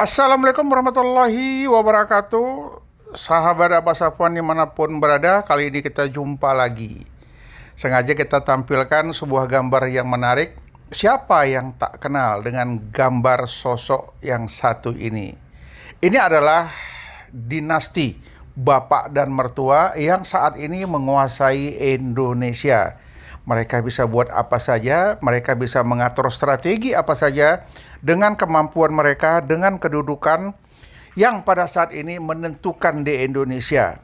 Assalamualaikum warahmatullahi wabarakatuh. Sahabat Abbas Afwan dimanapun berada, kali ini kita jumpa lagi. Sengaja kita tampilkan sebuah gambar yang menarik. Siapa yang tak kenal dengan gambar sosok yang satu ini? Ini adalah dinasti bapak dan mertua yang saat ini menguasai Indonesia. Mereka bisa buat apa saja, mereka bisa mengatur strategi apa saja dengan kemampuan mereka, dengan kedudukan yang pada saat ini menentukan di Indonesia.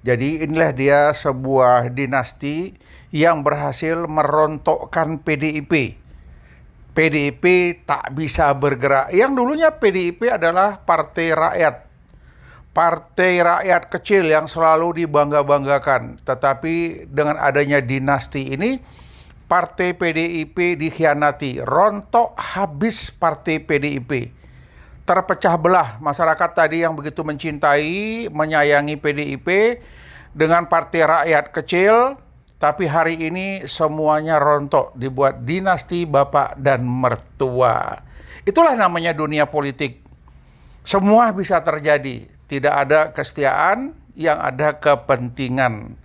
Jadi inilah dia sebuah dinasti yang berhasil merontokkan PDIP. PDIP tak bisa bergerak. Yang dulunya PDIP adalah Partai Rakyat. Partai rakyat kecil yang selalu dibangga-banggakan. Tetapi dengan adanya dinasti ini, Partai PDIP dikhianati. Rontok habis Partai PDIP. Terpecah belah masyarakat tadi yang begitu mencintai, menyayangi PDIP dengan Partai Rakyat kecil. Tapi hari ini semuanya rontok, dibuat dinasti bapak dan mertua. Itulah namanya dunia politik. Semua bisa terjadi. Tidak ada kesetiaan, yang ada kepentingan.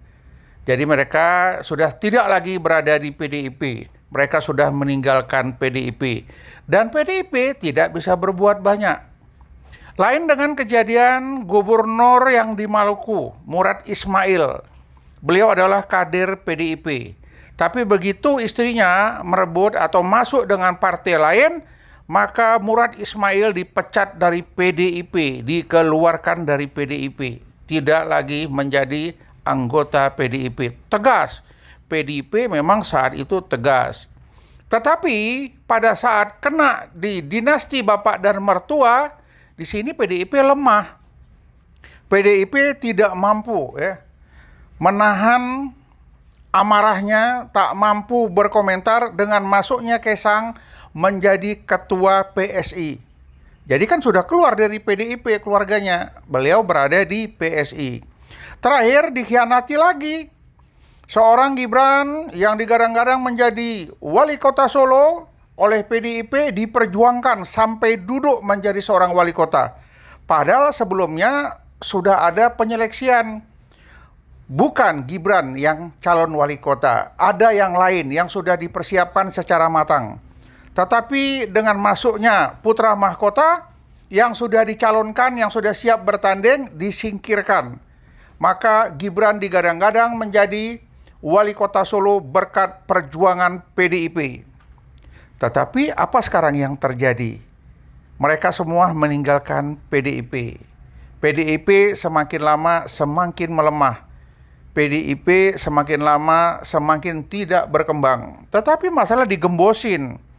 Jadi mereka sudah tidak lagi berada di PDIP. Mereka sudah meninggalkan PDIP. Dan PDIP tidak bisa berbuat banyak. Lain dengan kejadian gubernur yang di Maluku, Murad Ismail. Beliau adalah kader PDIP. Tapi begitu istrinya merebut atau masuk dengan partai lain, maka Murad Ismail dipecat dari PDIP, dikeluarkan dari PDIP. Tidak lagi menjadi anggota PDIP. Tegas. PDIP memang saat itu tegas. Tetapi pada saat kena di dinasti bapak dan mertua, di sini PDIP lemah. PDIP tidak mampu menahan amarahnya, tak mampu berkomentar dengan masuknya Kaisang menjadi ketua PSI. Jadi kan sudah keluar dari PDIP keluarganya. Beliau berada di PSI. Terakhir dikhianati lagi. Seorang Gibran yang digadang-gadang menjadi wali kota Solo oleh PDIP diperjuangkan sampai duduk menjadi seorang wali kota. Padahal sebelumnya sudah ada penyeleksian. Bukan Gibran yang calon wali kota. Ada yang lain yang sudah dipersiapkan secara matang. Tetapi dengan masuknya putra mahkota yang sudah dicalonkan, yang sudah siap bertanding, disingkirkan. Maka Gibran digadang-gadang menjadi wali kota Solo berkat perjuangan PDIP. Tetapi apa sekarang yang terjadi? Mereka semua meninggalkan PDIP. PDIP semakin lama semakin melemah. PDIP semakin lama semakin tidak berkembang. Tetapi masalah digembosin.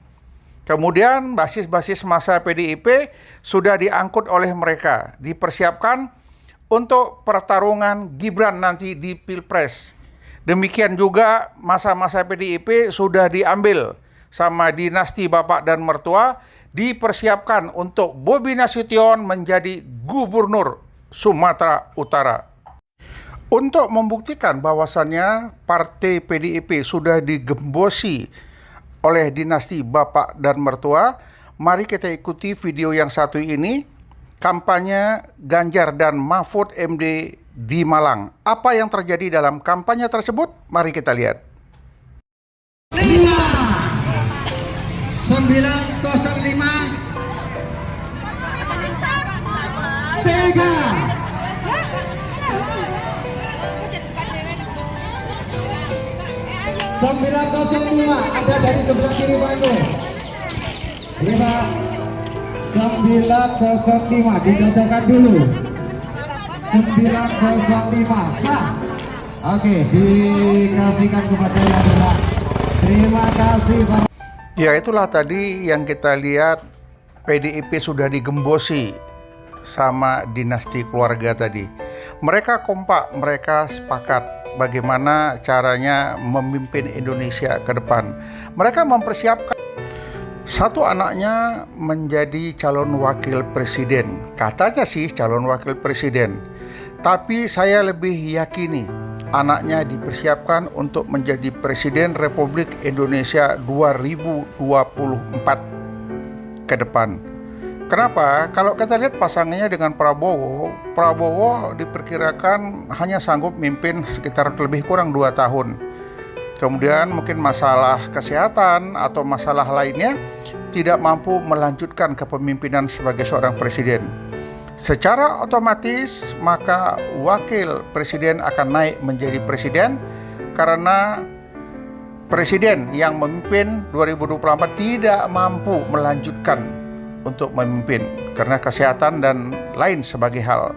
Kemudian basis-basis massa PDIP sudah diangkut oleh mereka, dipersiapkan untuk pertarungan Gibran nanti di Pilpres. Demikian juga masa-masa PDIP sudah diambil sama dinasti bapak dan mertua, dipersiapkan untuk Bobi Nasution menjadi gubernur Sumatera Utara. Untuk membuktikan bahwasannya partai PDIP sudah digembosi oleh dinasti bapak dan mertua, mari kita ikuti video yang satu ini, kampanye Ganjar dan Mahfud MD di Malang. Apa yang terjadi dalam kampanye tersebut? Mari kita lihat. 5 905 3 905, ada dari sebelah kiri panggung. 905 dicocokkan dulu. 905 sah. Oke, dikasihkan kepada yang berhak. Terima kasih Pak. Ya, itulah tadi yang kita lihat, PDIP sudah digembosi sama dinasti keluarga tadi. Mereka kompak, mereka sepakat bagaimana caranya memimpin Indonesia ke depan. Mereka mempersiapkan satu anaknya menjadi calon wakil presiden. Katanya sih calon wakil presiden. Tapi saya lebih yakini anaknya dipersiapkan untuk menjadi Presiden Republik Indonesia 2024 ke depan. Kenapa? Kalau kita lihat pasangannya dengan Prabowo diperkirakan hanya sanggup mimpin sekitar lebih kurang 2 tahun. Kemudian mungkin masalah kesehatan atau masalah lainnya tidak mampu melanjutkan kepemimpinan sebagai seorang presiden. Secara otomatis maka wakil presiden akan naik menjadi presiden karena presiden yang memimpin 2024 tidak mampu melanjutkan untuk memimpin karena kesehatan dan lain sebagai hal.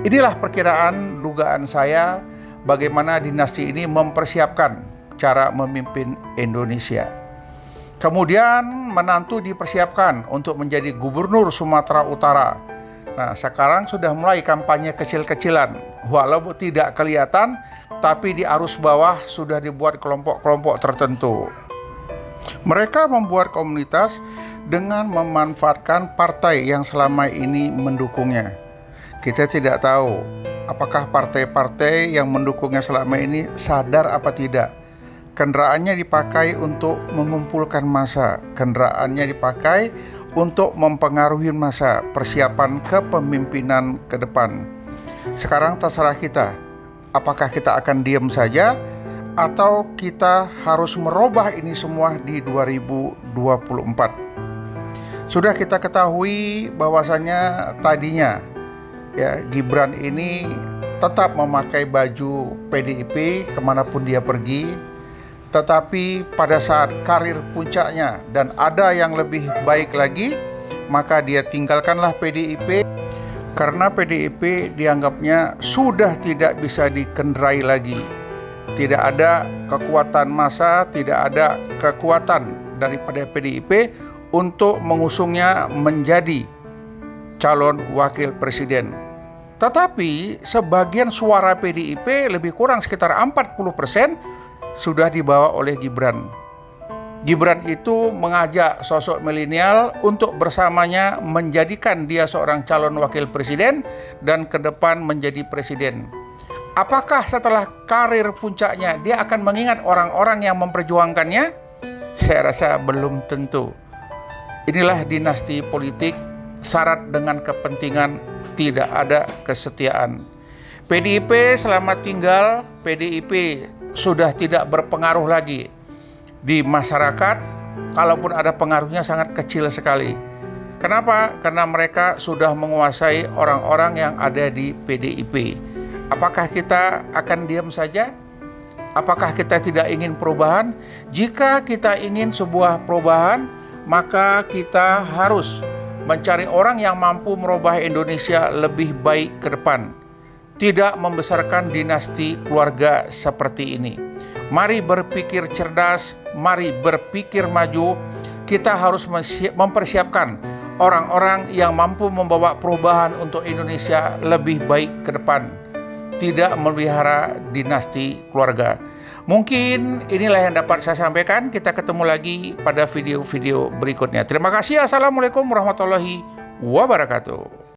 Inilah perkiraan dugaan saya bagaimana dinasti ini mempersiapkan cara memimpin Indonesia. Kemudian menantu dipersiapkan untuk menjadi gubernur Sumatera Utara. Nah, sekarang sudah mulai kampanye kecil-kecilan. Walaupun tidak kelihatan, tapi di arus bawah sudah dibuat kelompok-kelompok tertentu. Mereka membuat komunitas dengan memanfaatkan partai yang selama ini mendukungnya. Kita tidak tahu apakah partai-partai yang mendukungnya selama ini sadar apa tidak. Kendaraannya dipakai untuk mengumpulkan massa, kendaraannya dipakai untuk mempengaruhi massa, persiapan kepemimpinan ke depan. Sekarang terserah kita, apakah kita akan diam saja atau kita harus merubah ini semua di 2024. Sudah kita ketahui bahwasannya tadinya ya Gibran ini tetap memakai baju PDIP kemanapun dia pergi, tetapi pada saat karir puncaknya dan ada yang lebih baik lagi, maka dia tinggalkanlah PDIP karena PDIP dianggapnya sudah tidak bisa dikendarai lagi. Tidak ada kekuatan massa, tidak ada kekuatan daripada PDIP untuk mengusungnya menjadi calon wakil presiden. Tetapi sebagian suara PDIP lebih kurang sekitar 40% sudah dibawa oleh Gibran. Gibran itu mengajak sosok milenial untuk bersamanya menjadikan dia seorang calon wakil presiden dan ke depan menjadi presiden. Apakah setelah karir puncaknya dia akan mengingat orang-orang yang memperjuangkannya? Saya rasa belum tentu. Inilah dinasti politik, syarat dengan kepentingan, tidak ada kesetiaan. PDIP selamat tinggal, PDIP sudah tidak berpengaruh lagi di masyarakat, kalaupun ada pengaruhnya sangat kecil sekali. Kenapa? Karena mereka sudah menguasai orang-orang yang ada di PDIP. Apakah kita akan diam saja? Apakah kita tidak ingin perubahan? Jika kita ingin sebuah perubahan, maka kita harus mencari orang yang mampu merubah Indonesia lebih baik ke depan. Tidak membesarkan dinasti keluarga seperti ini. Mari berpikir cerdas, mari berpikir maju. Kita harus mempersiapkan orang-orang yang mampu membawa perubahan untuk Indonesia lebih baik ke depan. Tidak memelihara dinasti keluarga. Mungkin inilah yang dapat saya sampaikan. Kita ketemu lagi pada video-video berikutnya. Terima kasih. Assalamualaikum warahmatullahi wabarakatuh.